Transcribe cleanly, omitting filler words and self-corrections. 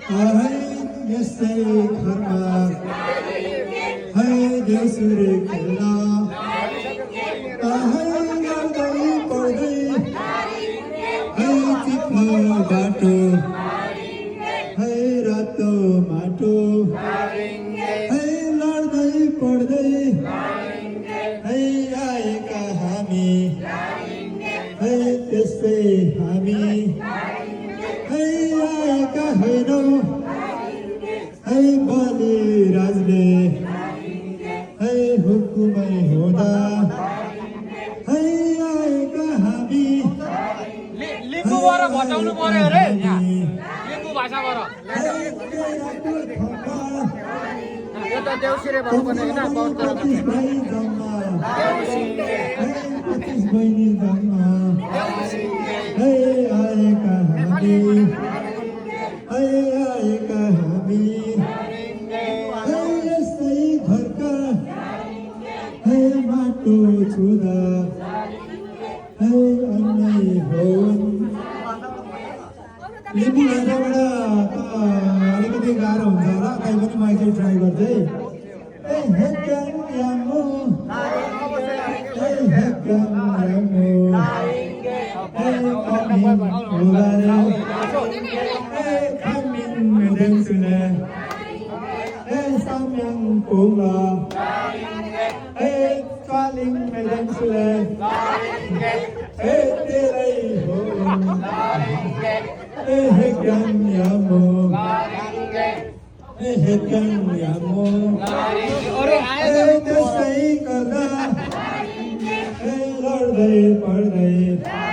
यस्तै घरमा देउसुरे खेल्न गर्दै पढ्दै चिप्लो बाटो रातो माटो लड्दै पढ्दै आएका हामी त्यस्तै हामी आएका होइनौँ बलि राजले हुकुमै हुँदा आएका हामी लिम्बूबाट भटाउनु पर्यो अरे लिम्बू भाषाबाट यो त देउसिरे भन्नुपर्ने होइन बहिनी जम्मा आएका हामी आएका हामी यस्तै घरका माटो छुँदा अन्नै हुन् लिम्बू भाषाबाट अलिकति गाह्रो हुन्छ होला तैपनि म एकचोटि ट्राई गर्दै लड्दै पढ्दै